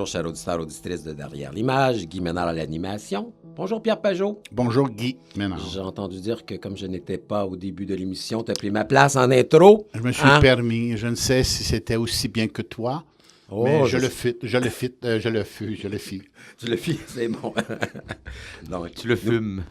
Bonjour, chers auditeurs, auditrices de Derrière l'image. Guy Ménard à l'animation. Bonjour, Pierre Pajot. Bonjour, Guy Ménard. J'ai entendu dire que comme je n'étais pas au début de l'émission, tu as pris ma place en intro. Je me suis permis. Je ne sais si c'était aussi bien que toi, mais je le fis, c'est bon. Donc, tu le fumes.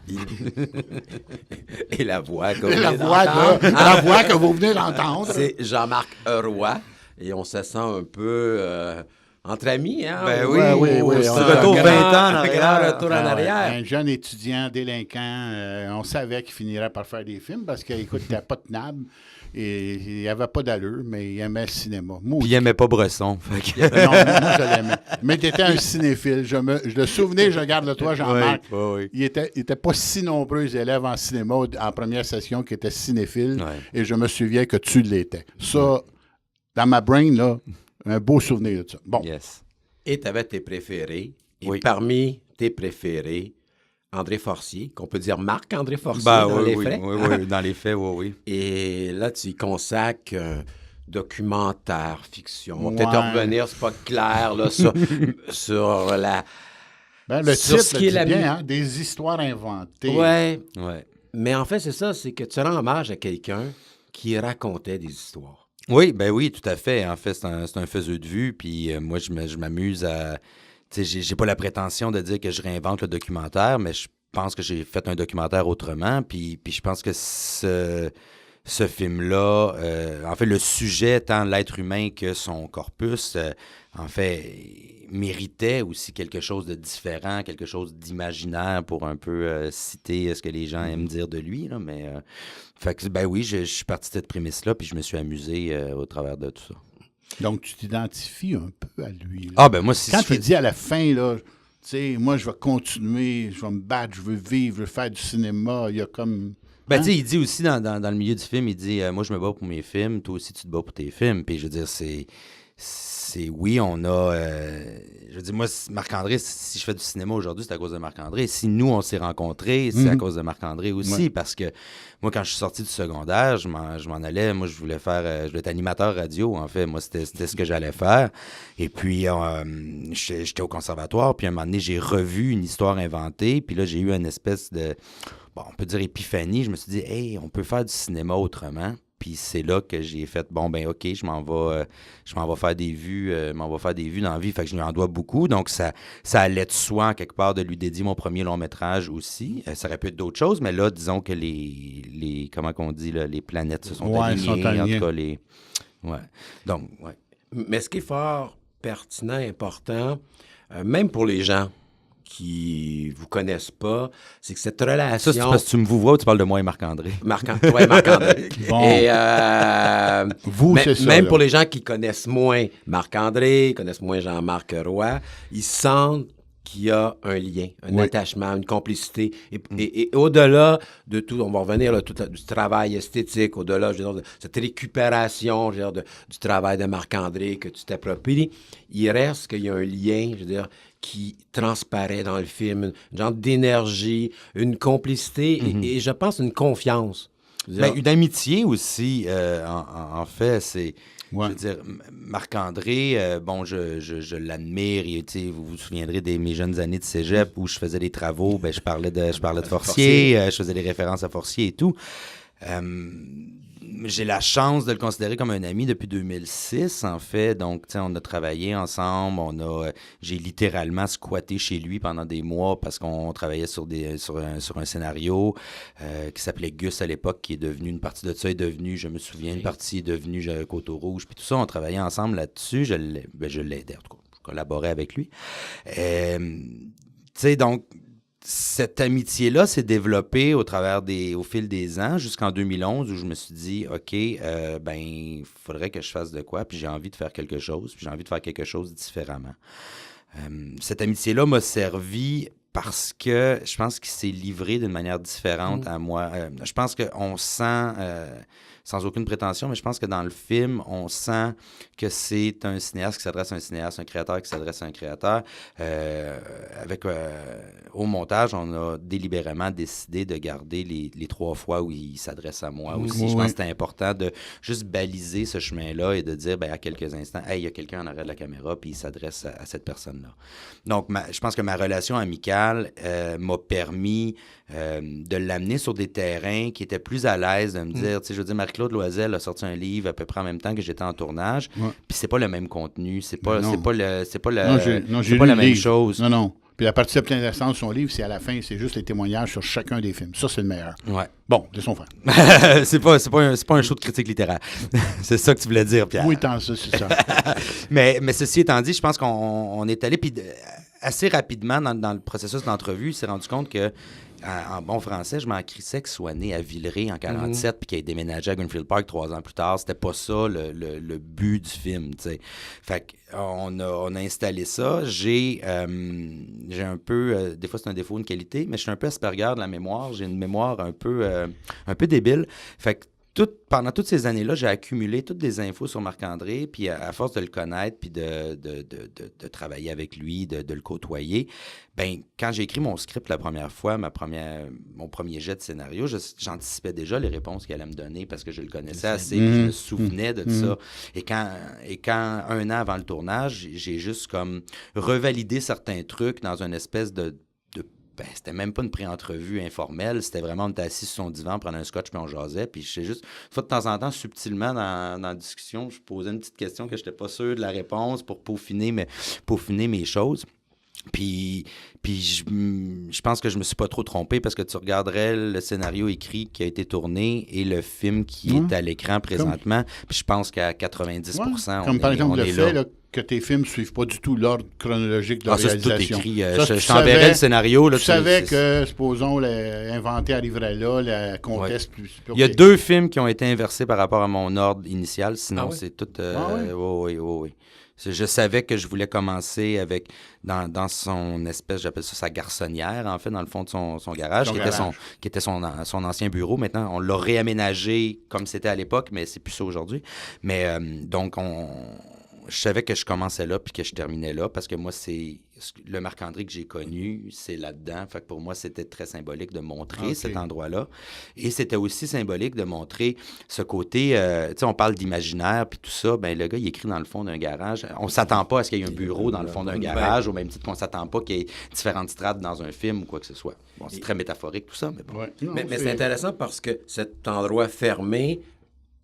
Et la voix, la voix que vous venez d'entendre. C'est Jean-Marc Roy. Et on se sent un peu entre amis, hein? Ben oui. Retour 20 ans en arrière. Retour en arrière. Un jeune étudiant délinquant, on savait qu'il finirait par faire des films parce qu'il n'était pas tenable et il n'avait pas d'allure, mais il aimait le cinéma. Puis il n'aimait pas Bresson. Non, moi je l'aimais. Mais tu étais un cinéphile. Le souvenir, je garde de toi, Jean-Marc. Oui. Il était pas si nombreux les élèves en cinéma en première session qui étaient cinéphiles et je me souviens que tu l'étais. Ça, dans ma brain, là, un beau souvenir de ça. Bon. Yes. Et tu avais tes préférés. Et parmi tes préférés, André Forcier, qu'on peut dire Marc-André Forcier dans les faits. Oui, dans les faits, oui. Et là, tu y consacres documentaire, fiction. On va peut-être revenir, c'est pas clair, là, sur la... le titre dit bien, hein, des histoires inventées. Ouais. Mais en fait, c'est ça, c'est que tu rends hommage à quelqu'un qui racontait des histoires. Oui, tout à fait. En fait, c'est un faiseux de vue. Puis moi, je m'amuse à... Tu sais, j'ai pas la prétention de dire que je réinvente le documentaire, mais je pense que j'ai fait un documentaire autrement. Puis je pense que ce film-là, en fait, le sujet, tant l'être humain que son corpus, en fait, méritait aussi quelque chose de différent, quelque chose d'imaginaire pour un peu citer ce que les gens aiment dire de lui. Là, mais, fait que, je suis parti de cette prémisse-là, puis je me suis amusé au travers de tout ça. Donc, tu t'identifies un peu à lui. Là. Ah, ben moi, si quand tu dis à la fin, là, tu sais, moi, je vais continuer, je vais me battre, je veux vivre, je veux faire du cinéma, il y a comme... Ben, tu sais, il dit aussi dans le milieu du film, il dit moi, je me bats pour mes films, toi aussi, tu te bats pour tes films. Puis, je veux dire, oui, on a... je veux dire, moi, Marc-André, si je fais du cinéma aujourd'hui, c'est à cause de Marc-André. Si nous, on s'est rencontrés, c'est à cause de Marc-André aussi. Parce que moi, quand je suis sorti du secondaire, je m'en allais. Moi, je voulais être animateur radio, en fait. Moi, c'était ce que j'allais faire. Et puis, j'étais au conservatoire. Puis, à un moment donné, j'ai revu une histoire inventée. Puis là, j'ai eu une espèce de... Bon, on peut dire épiphanie. Je me suis dit, hey, on peut faire du cinéma autrement. Puis c'est là que j'ai fait, OK, je m'en vais faire des vues, dans la vie. Fait que je lui en dois beaucoup. Donc, ça allait de soi, quelque part, de lui dédier mon premier long-métrage aussi. Ça aurait pu être d'autres choses, mais là, disons que les comment qu'on dit, là, les planètes se sont alignées. En tout cas, Donc, Mais ce qui est fort pertinent, important, même pour les gens qui vous connaissent pas, c'est que cette relation... Ça, c'est parce que tu me vois ou tu parles de moi et Marc-André? Marc-André. Bon. Et c'est ça. même là. pour les gens qui connaissent moins Marc-André, connaissent moins Jean-Marc Roy, ils sentent qu'il y a un lien, un attachement, une complicité. Et au-delà de tout, on va revenir là, tout du travail esthétique, au-delà de cette récupération du travail de Marc-André que tu t'appropries, il reste qu'il y a un lien, je veux dire, qui transparaît dans le film, une genre d'énergie, une complicité et je pense une confiance. Une amitié aussi, en fait, c'est... Ouais. Je veux dire, Marc-André, je l'admire. Vous vous souviendrez de mes jeunes années de cégep où je faisais des travaux, je parlais de Forcier, je faisais des références à Forcier et tout. J'ai la chance de le considérer comme un ami depuis 2006, en fait. Donc, on a travaillé ensemble. J'ai littéralement squatté chez lui pendant des mois parce qu'on travaillait sur un scénario qui s'appelait Gus à l'époque, qui est devenu, une partie de ça est devenue, je me souviens, une partie est devenue Coteau Rouge. Puis tout ça, on travaillait ensemble là-dessus. Je l'aidais, en tout cas. Je collaborais avec lui. Donc... Cette amitié-là s'est développée au fil des ans, jusqu'en 2011, où je me suis dit, OK, il faudrait que je fasse de quoi, puis j'ai envie de faire quelque chose, puis j'ai envie de faire quelque chose différemment. Cette amitié-là m'a servi parce que je pense qu'il s'est livré d'une manière différente à moi. Je pense qu'on sent, sans aucune prétention, mais je pense que dans le film, on sent que c'est un cinéaste qui s'adresse à un cinéaste, un créateur qui s'adresse à un créateur. Au montage, on a délibérément décidé de garder les 3 fois où il s'adresse à moi aussi. Je pense que c'était important de juste baliser ce chemin-là et de dire, à quelques instants, « Hey, il y a quelqu'un en arrière de la caméra, puis il s'adresse à cette personne-là. » Donc, je pense que ma relation amicale m'a permis de l'amener sur des terrains qui étaient plus à l'aise, de me dire, tu sais, je veux dire, Marie-Claude Loisel a sorti un livre à peu près en même temps que j'étais en tournage, puis c'est pas le même contenu, c'est pas la même chose. Non. Puis la partie de plein d'essence de son livre, c'est à la fin, c'est juste les témoignages sur chacun des films. Ça, c'est le meilleur. Ouais. Bon, laissons faire. c'est pas un show de critique littéraire. C'est ça que tu voulais dire, Pierre. Oui, tant ça, c'est ça. mais ceci étant dit, je pense qu'on est allé, puis assez rapidement dans le processus d'entrevue, il s'est rendu compte que en bon français, je m'en crissais qu'il soit né à Villeray en 47 puis qu'il ait déménagé à Greenfield Park 3 ans plus tard. C'était pas ça le but du film, tu sais. Fait qu'on a installé ça. J'ai un peu... des fois, c'est un défaut, une qualité, mais je suis un peu Asperger de la mémoire. J'ai une mémoire un peu débile. Fait que pendant toutes ces années-là, j'ai accumulé toutes des infos sur Marc-André, puis à force de le connaître, puis de travailler avec lui, de le côtoyer, quand j'ai écrit mon script la première fois, mon premier jet de scénario, j'anticipais déjà les réponses qu'il allait me donner parce que je le connaissais assez, puis je me souvenais de ça. Et quand 1 an avant le tournage, j'ai juste comme revalidé certains trucs dans une espèce de c'était même pas une pré-entrevue informelle, c'était vraiment, on était assis sur son divan, on prenait un scotch, puis on jasait, puis je sais juste, de temps en temps, subtilement, dans la discussion, je posais une petite question que je n'étais pas sûr de la réponse pour peaufiner mes choses. Puis je pense que je me suis pas trop trompé parce que tu regarderais le scénario écrit qui a été tourné et le film qui est à l'écran présentement, puis je pense qu'à 90%, comme par exemple le fait là. Que tes films ne suivent pas du tout l'ordre chronologique de réalisation. Ça, c'est tout écrit. Je t'enverrai le scénario. Là, tu savais que, supposons, l'inventé arriverait là, la comtesse plus... Il y a 2 films qui ont été inversés par rapport à mon ordre initial, sinon c'est tout... Oui. Je savais que je voulais commencer avec, dans son espèce, j'appelle ça sa garçonnière, en fait, dans le fond de son garage, qui était son ancien bureau. Maintenant, on l'a réaménagé comme c'était à l'époque, mais c'est plus ça aujourd'hui. Mais donc, je savais que je commençais là puis que je terminais là parce que moi, c'est le Marc-André que j'ai connu, c'est là-dedans. Fait que pour moi, c'était très symbolique de montrer cet endroit-là. Et c'était aussi symbolique de montrer ce côté, tu sais, on parle d'imaginaire puis tout ça. Le gars, il écrit dans le fond d'un garage. On s'attend pas à ce qu'il y ait un bureau dans le fond d'un garage, au même titre qu'on s'attend pas qu'il y ait différentes strates dans un film ou quoi que ce soit. Bon, c'est très métaphorique tout ça, mais bon. Ouais. Mais c'est intéressant parce que cet endroit fermé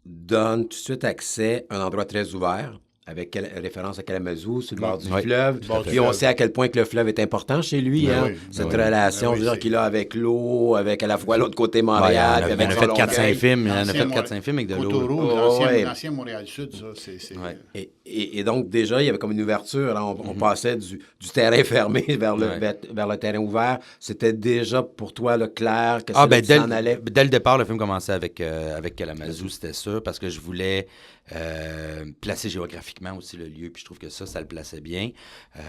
donne tout de suite accès à un endroit très ouvert, avec référence à Kalamazoo, sur le bord du fleuve. Puis on sait à quel point que le fleuve est important chez lui. Cette relation qu'il a avec l'eau, avec à la fois l'autre côté Montréal. Il en a fait 4-5 films. Il en a fait 4-5 films avec de l'eau. L'ancien Montréal-Sud, ça, c'est... Et donc, déjà, il y avait comme une ouverture. Là, on passait du terrain fermé vers le terrain ouvert. C'était déjà pour toi clair que c'est ça s'en allait? Dès le départ, le film commençait avec Kalamazoo, c'était sûr, parce que je voulais placer géographiquement aussi le lieu, puis je trouve que ça le plaçait bien.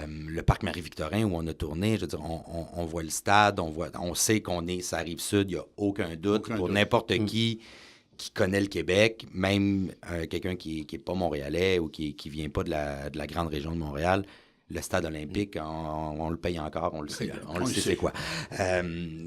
Le parc Marie-Victorin où on a tourné, je veux dire, on voit le stade, on sait qu'on est sur la Rive-Sud, il n'y a aucun doute pour n'importe qui connaît le Québec, même quelqu'un qui n'est pas montréalais ou qui vient pas de la grande région de Montréal. Le stade olympique, on le paye encore, on le sait. On le sait c'est quoi.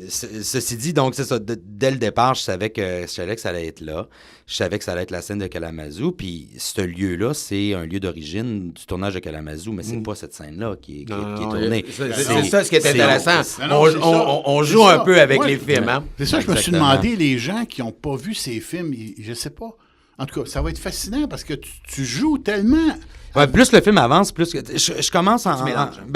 Ceci dit, donc, c'est ça. Dès le départ, je savais que ça allait être là. Je savais que ça allait être la scène de Kalamazoo. Puis, ce lieu-là, c'est un lieu d'origine du tournage de Kalamazoo, mais c'est pas cette scène-là qui est tournée. C'est ça ce qui est intéressant. On joue un peu avec les films. Hein? C'est ça, je me suis demandé, les gens qui n'ont pas vu ces films, je sais pas. En tout cas, ça va être fascinant parce que tu joues tellement... Ouais, plus le film avance, plus que... Je commence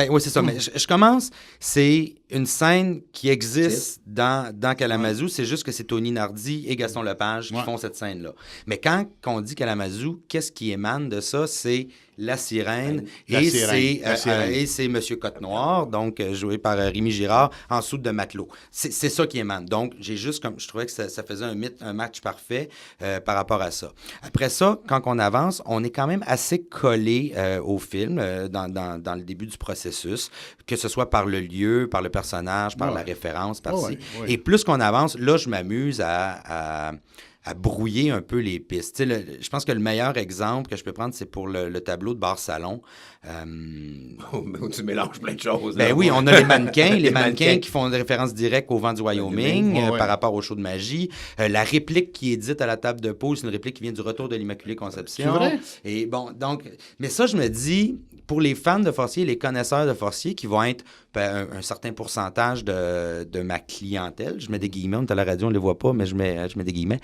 oui, c'est ça. Mais je commence, c'est une scène qui existe dans Kalamazoo. C'est juste que c'est Tony Nardi et Gaston Lepage qui font cette scène-là. Mais quand on dit Kalamazoo, qu'est-ce qui émane de ça? C'est la sirène. Et c'est M. Côte-Noir, donc joué par Rémi Girard, en soude de matelot. C'est ça qui émane. Donc, je trouvais que ça faisait un match parfait par rapport à ça. Après ça, quand on avance, on est quand même assez collé au film dans le début du processus, que ce soit par le lieu, par le personnage, par la référence, par ci. Ouais. Et plus qu'on avance, là, je m'amuse à brouiller un peu les pistes. Je pense que le meilleur exemple que je peux prendre, c'est pour le tableau de bar-salon. Tu mélanges plein de choses. Ben oui, on a les mannequins, les mannequins qui font une référence directe au vent du Wyoming par rapport au show de magie. La réplique qui est dite à la table de pause, c'est une réplique qui vient du Retour de l'Immaculée Conception. C'est vrai? Et bon, donc, mais ça, je me dis, pour les fans de Forcier, les connaisseurs de Forcier, qui vont être un certain pourcentage de ma clientèle, je mets des guillemets, on est à la radio, on ne les voit pas, mais je mets des guillemets.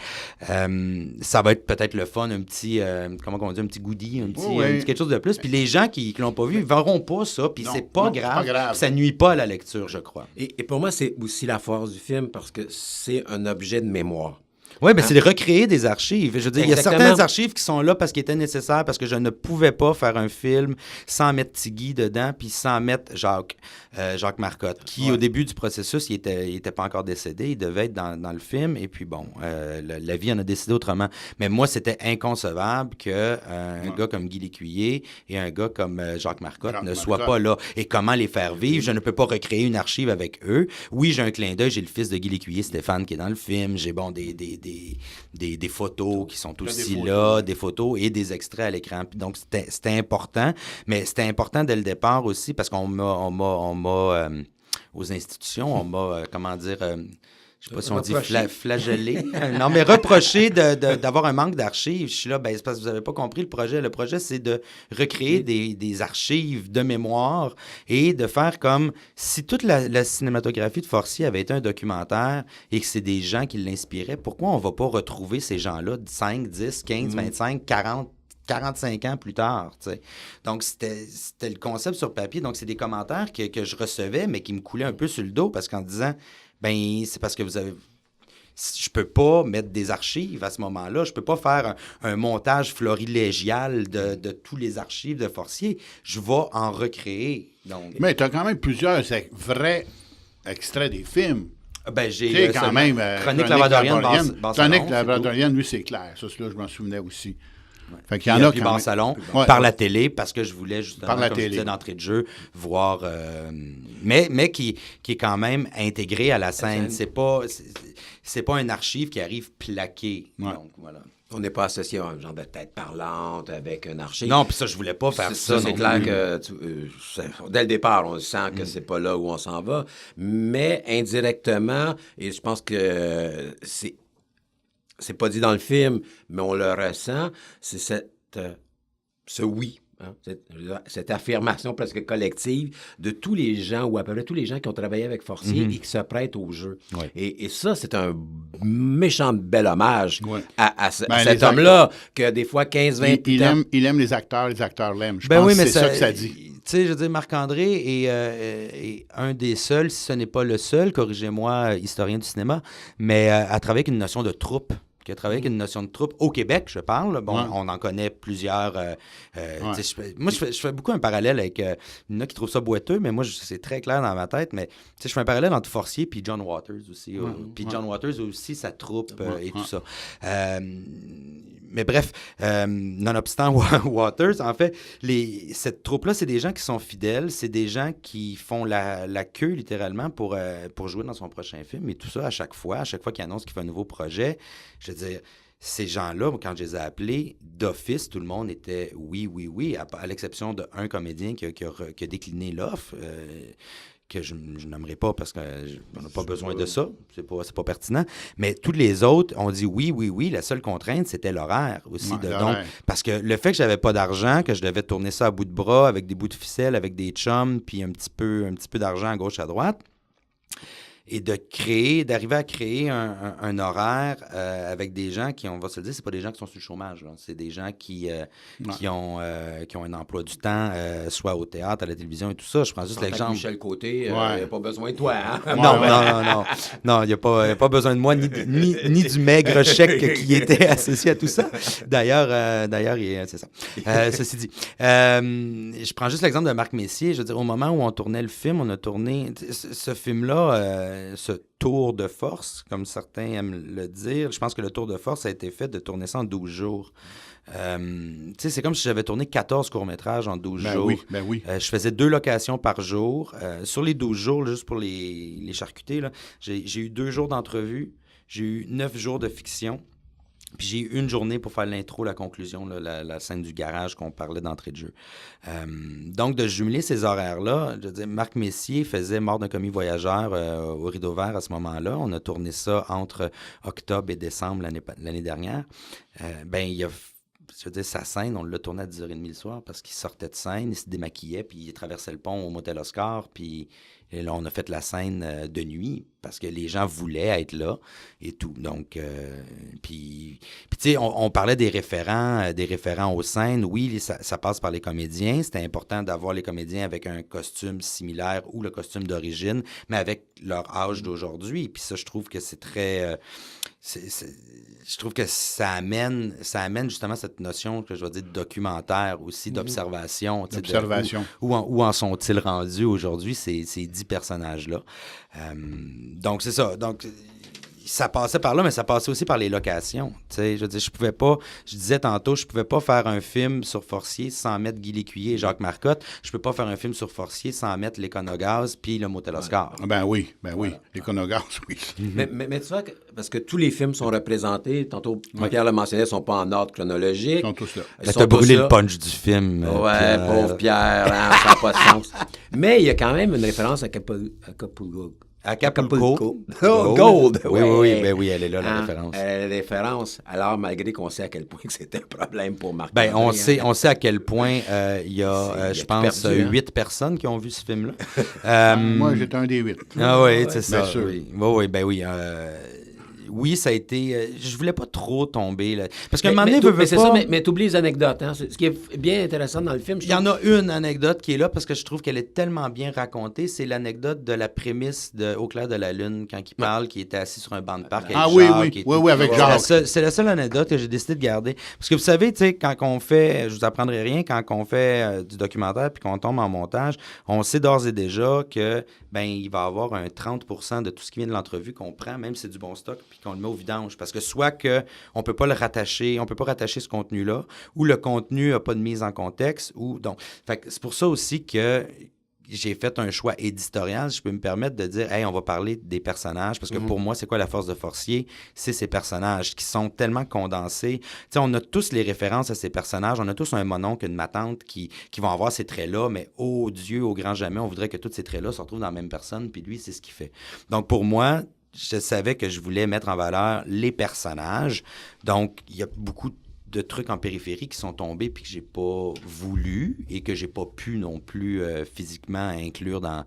Ça va être peut-être le fun, un petit, comment on dit, un petit goodie, un petit quelque chose de plus. Puis les gens qui ne l'ont pas vu, ils ne verront pas ça, puis c'est pas grave. Ça nuit pas à la lecture, je crois. Et pour moi, c'est aussi la force du film parce que c'est un objet de mémoire. Oui, mais c'est de recréer des archives. Je veux dire, Exactement. il y a certaines archives qui sont là parce qu'ils étaient nécessaires, parce que je ne pouvais pas faire un film sans mettre Tigui dedans, puis sans mettre Jacques Marcotte, qui, au début du processus, il était pas encore décédé. Il devait être dans le film. Et puis, bon, la vie en a décidé autrement. Mais moi, c'était inconcevable qu'un gars comme Guy Lécuyer et un gars comme Jacques Marcotte ne soient pas là. Et comment les faire vivre? Je ne peux pas recréer une archive avec eux. Oui, j'ai un clin d'œil. J'ai le fils de Guy Lécuyer, Stéphane, qui est dans le film. J'ai, bon, des photos qui sont aussi là, des photos et des extraits à l'écran. Donc, c'était important, mais c'était important dès le départ aussi parce qu'on m'a aux institutions, on m'a, comment dire... je sais pas si on dit flagellé. Non, mais reproché d'avoir un manque d'archives. Je suis là, c'est parce que vous n'avez pas compris le projet. Le projet, c'est de recréer des archives de mémoire et de faire comme si toute la cinématographie de Forcier avait été un documentaire et que c'est des gens qui l'inspiraient. Pourquoi on ne va pas retrouver ces gens-là 5, 10, 15, 25, 40 45 ans plus tard, tu sais. Donc, c'était le concept sur papier. Donc, c'est des commentaires que je recevais, mais qui me coulaient un peu sur le dos parce qu'en disant, c'est parce que vous avez... Je peux pas mettre des archives à ce moment-là. Je peux pas faire un montage florilégial de tous les archives de Forcier. Je vais en recréer. Donc... Mais tu as quand même plusieurs vrais extraits des films. J'ai quand même Chronique Labradorienne, Chronique Labradorienne, lui, c'est clair. Ça, là, je m'en souvenais aussi. Ouais. Fait qu'il y en a puis Bar-Salon, par la télé, parce que je voulais justement, comme je disais d'entrée de jeu, voir... mais qui est quand même intégré à la scène. C'est pas un archive qui arrive plaqué. Ouais. Donc, voilà. On n'est pas associé à un genre de tête parlante avec un archive. Non, puis ça, je voulais pas faire ça. C'est clair que dès le départ, on sent que c'est pas là où on s'en va. Mais indirectement, et je pense que c'est pas dit dans le film, mais on le ressent, c'est ce oui. Hein, cette affirmation presque collective de tous les gens, ou à peu près tous les gens qui ont travaillé avec Forcier et qui se prêtent au jeu. Ouais. Et ça, c'est un méchant bel hommage à cet homme-là, que des fois, 15-20 ans... Il aime les acteurs l'aiment. Je pense que c'est ça que ça dit. Tu sais, je veux dire, Marc-André est un des seuls, si ce n'est pas le seul, corrigez-moi, historien du cinéma, mais à travailler avec une notion de troupe. Qui a travaillé avec une notion de troupe au Québec, je parle. Bon, on en connaît plusieurs. Moi, je fais beaucoup un parallèle avec... il y en a qui trouvent ça boiteux, mais moi, c'est très clair dans ma tête. Mais je fais un parallèle entre Forcier et John Waters aussi. Puis John Waters aussi, sa troupe et tout ça. Mais bref, nonobstant Waters, en fait, cette troupe-là, c'est des gens qui sont fidèles. C'est des gens qui font la queue, littéralement, pour jouer dans son prochain film. Et tout ça, à chaque fois qu'il annonce qu'il fait un nouveau projet, je veux dire, ces gens-là, quand je les ai appelés, d'office, tout le monde était oui, à l'exception d'un comédien qui a décliné l'offre, que je n'aimerais pas parce qu'on n'a pas besoin de ça, c'est pas pertinent. Mais tous les autres ont dit oui. La seule contrainte, c'était l'horaire aussi. Donc, parce que le fait que j'avais pas d'argent, que je devais tourner ça à bout de bras, avec des bouts de ficelle, avec des chums, puis un petit peu d'argent à gauche, à droite, et d'arriver à créer un horaire avec des gens qui, on va se le dire, c'est pas des gens qui sont sur le chômage. Là. C'est des gens qui ont un emploi du temps, soit au théâtre, à la télévision et tout ça. Je prends juste l'exemple. Michel Côté, il n'y a pas besoin de toi. Hein? Non, il n'y a pas besoin de moi, ni du maigre chèque qui était associé à tout ça. D'ailleurs, c'est ça. Ceci dit, je prends juste l'exemple de Marc Messier. Je veux dire, au moment où on tournait le film, on a tourné ce film-là, ce tour de force, comme certains aiment le dire. Je pense que le tour de force a été fait de tourner ça en 12 jours. C'est comme si j'avais tourné 14 courts-métrages en 12 jours. Oui. Je faisais 2 locations par jour. Sur les 12 jours, là, juste pour les charcuter, là, j'ai eu 2 jours d'entrevue, j'ai eu 9 jours de fiction. Puis j'ai eu 1 journée pour faire l'intro, la conclusion, là, la scène du garage qu'on parlait d'entrée de jeu. Donc, de jumeler ces horaires-là, je veux dire, Marc Messier faisait Mort d'un commis voyageur au Rideau Vert à ce moment-là. On a tourné ça entre octobre et décembre l'année dernière. Je veux dire, sa scène, on l'a tournée à 10h30 le soir parce qu'il sortait de scène, il se démaquillait, puis il traversait le pont au Motel Oscar, puis et là, on a fait la scène de nuit parce que les gens voulaient être là et tout. Donc, puis tu sais, on parlait des référents aux scènes. Oui, ça passe par les comédiens. C'était important d'avoir les comédiens avec un costume similaire ou le costume d'origine, mais avec leur âge d'aujourd'hui. Puis ça, je trouve que c'est très... je trouve que ça amène justement cette notion que je vais dire de documentaire aussi, d'observation. D'observation. Où en sont-ils rendus aujourd'hui, ces 10 personnages-là? Donc, c'est ça. Donc, ça passait par là, mais ça passait aussi par les locations. Je veux dire, je disais tantôt, je pouvais pas faire un film sur Forcier sans mettre Guy Lécuyer et Jacques Marcotte. Je peux pas faire un film sur Forcier sans mettre l'Éconogaz puis le Motel Oscar. Ben oui. L'Éconogaz, oui. Mais tu vois, parce que tous les films sont représentés. Tantôt, Pierre le mentionnait, ils sont pas en ordre chronologique. Ils sont tous là. T'as brûlé le punch du film. Ouais, pauvre Pierre, hein, ça n'a pas de sens. Mais il y a quand même une référence à Acapulco. Gold. Oui, elle est là, la référence. Elle est la référence. Alors, malgré qu'on sait à quel point c'était un problème pour Marc. On sait à quel point il y a, je pense, perdu, 8 personnes qui ont vu ce film-là. Moi, j'étais un des 8. Ah oui, c'est ça. Sûr. Oui. Oui, ça a été... je voulais pas trop tomber. Là. Parce qu'à un moment donné, c'est ça, mais t'oublies les anecdotes. Hein? Ce qui est bien intéressant dans le film... Il y en a une anecdote qui est là parce que je trouve qu'elle est tellement bien racontée. C'est l'anecdote de la prémisse de Au clair de la lune, quand il parle, qui était assis sur un banc de parc avec Jacques. Oui, avec Jacques. C'est la seule anecdote que j'ai décidé de garder. Parce que vous savez, tu sais, quand on fait... Je vous apprendrai rien, quand on fait du documentaire puis qu'on tombe en montage, on sait d'ores et déjà que il va y avoir un 30% de tout ce qui vient de l'entrevue qu'on prend, même si c'est du bon stock, puis qu'on le met au vidange. Parce que soit qu'on ne peut pas le rattacher, on peut pas rattacher ce contenu-là, ou le contenu n'a pas de mise en contexte, ou donc. Fait que c'est pour ça aussi que j'ai fait un choix éditorial, si je peux me permettre de dire, hey, on va parler des personnages, parce que pour moi, c'est quoi la force de Forcier? C'est ces personnages qui sont tellement condensés. Tu sais, on a tous les références à ces personnages, on a tous un mononcle, une ma-tante qui vont avoir ces traits-là, mais oh Dieu, au grand jamais, on voudrait que tous ces traits-là se retrouvent dans la même personne, puis lui, c'est ce qu'il fait. Donc, pour moi, je savais que je voulais mettre en valeur les personnages. Donc, il y a beaucoup de trucs en périphérie qui sont tombés puis que j'ai pas voulu et que j'ai pas pu non plus physiquement inclure dans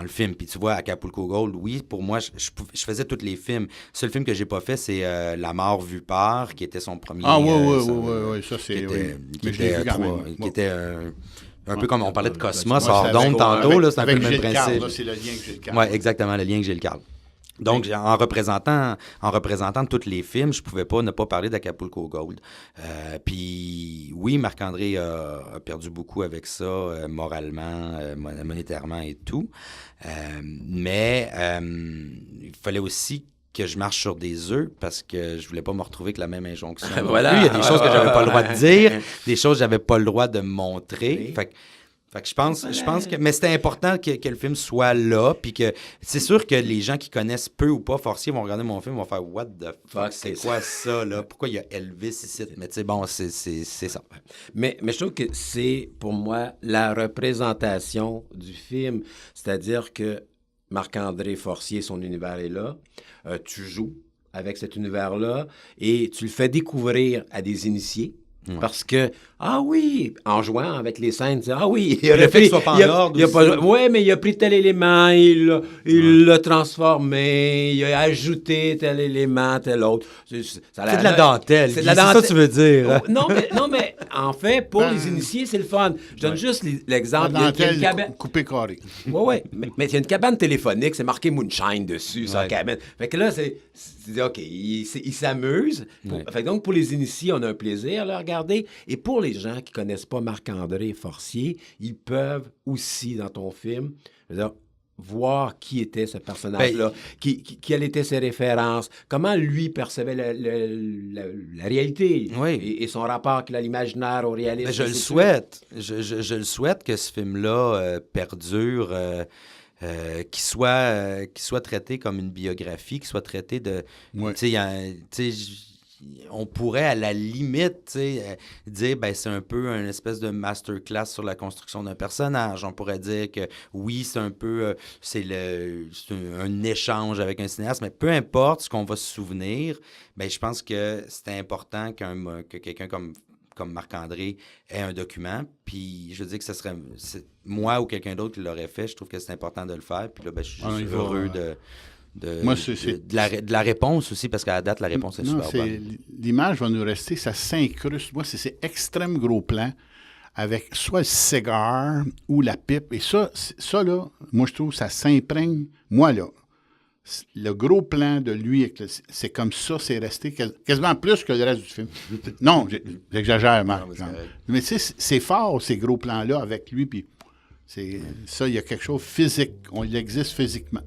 le film. Puis tu vois, Acapulco Gold, oui, pour moi, je faisais tous les films. Le seul film que j'ai pas fait, c'est La mort vue par, qui était son premier... oui, ça c'est... Qui était un peu comme on parlait de Cosmos, hors d'onde tantôt, là, c'est un peu le même principe. C'est le lien que Gilles Carle. Oui, exactement, le lien que Gilles Carle. Donc, en représentant tous les films, je pouvais pas ne pas parler d'Acapulco Gold. Puis, oui, Marc-André a perdu beaucoup avec ça, moralement, monétairement et tout. Mais il fallait aussi que je marche sur des œufs parce que je voulais pas me retrouver avec la même injonction. Voilà. Il y a des choses que j'avais pas le droit de dire, des choses que j'avais pas le droit de montrer. Fait que je pense que... Mais c'était important que le film soit là, puis que c'est sûr que les gens qui connaissent peu ou pas Forcier vont regarder mon film, vont faire « What the fuck, c'est quoi ça, là? Pourquoi il y a Elvis ici? » Mais tu sais, bon, c'est ça. Mais je trouve que c'est, pour moi, la représentation du film. C'est-à-dire que Marc-André Forcier, son univers est là. Tu joues avec cet univers-là et tu le fais découvrir à des initiés. Parce que, ah oui, en jouant avec les scènes, ah oui, il a fait qu'il soit pas en ordre aussi. Oui, mais il a pris tel élément, il l'a transformé, il a ajouté tel élément, tel autre. C'est de la dentelle. C'est ça que tu veux dire. Hein? Non, mais en fait, pour les initiés, c'est le fun. Je donne juste l'exemple. La dentelle coupée carré. Oui, mais il y a une cabane téléphonique, c'est marqué Moonshine dessus, sa cabane. Fait que là, c'est OK, il s'amuse. Fait que donc, pour les initiés, on a un plaisir à le regarder. Et pour les gens qui ne connaissent pas Marc-André Forcier, ils peuvent aussi, dans ton film, voir qui était ce personnage-là, quelles étaient ses références, comment lui percevait la réalité et son rapport à l'imaginaire, au réalisme. Ben, je le souhaite. Je le souhaite que ce film-là perdure, qu'il soit traité comme une biographie, qu'il soit traité de... On pourrait, à la limite, dire ben c'est un peu une espèce de masterclass sur la construction d'un personnage. On pourrait dire que oui, c'est un peu c'est un échange avec un cinéaste, mais peu importe ce qu'on va se souvenir, ben je pense que c'est important que quelqu'un comme Marc-André ait un document. Puis je veux dire que moi ou quelqu'un d'autre qui l'aurait fait, je trouve que c'est important de le faire. Puis là, ben, je suis heureux de la réponse aussi, parce qu'à la date, la réponse est super bonne. L'image va nous rester, ça s'incruste. Moi, c'est extrême gros plan avec soit le cigare ou la pipe. Et ça là, moi, je trouve ça s'imprègne. Moi, là, le gros plan de lui, c'est comme ça, c'est resté quasiment plus que le reste du film. Non, j'exagère, Marc. Mais tu sais, c'est fort, ces gros plans-là, avec lui. Puis ça, il y a quelque chose physique. Il existe physiquement.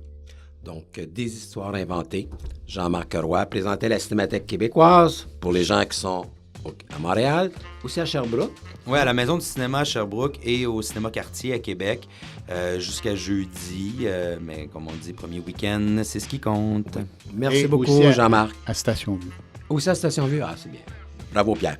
Donc, des histoires inventées. Jean-Marc Roy présentait la Cinémathèque québécoise pour les gens qui sont à Montréal, aussi à Sherbrooke. Oui, à la Maison du cinéma à Sherbrooke et au Cinéma Cartier à Québec jusqu'à jeudi. Mais comme on dit, premier week-end, c'est ce qui compte. Merci beaucoup, Jean-Marc. À Station Vue. Aussi à Station Vue. Ah, c'est bien. Bravo, Pierre.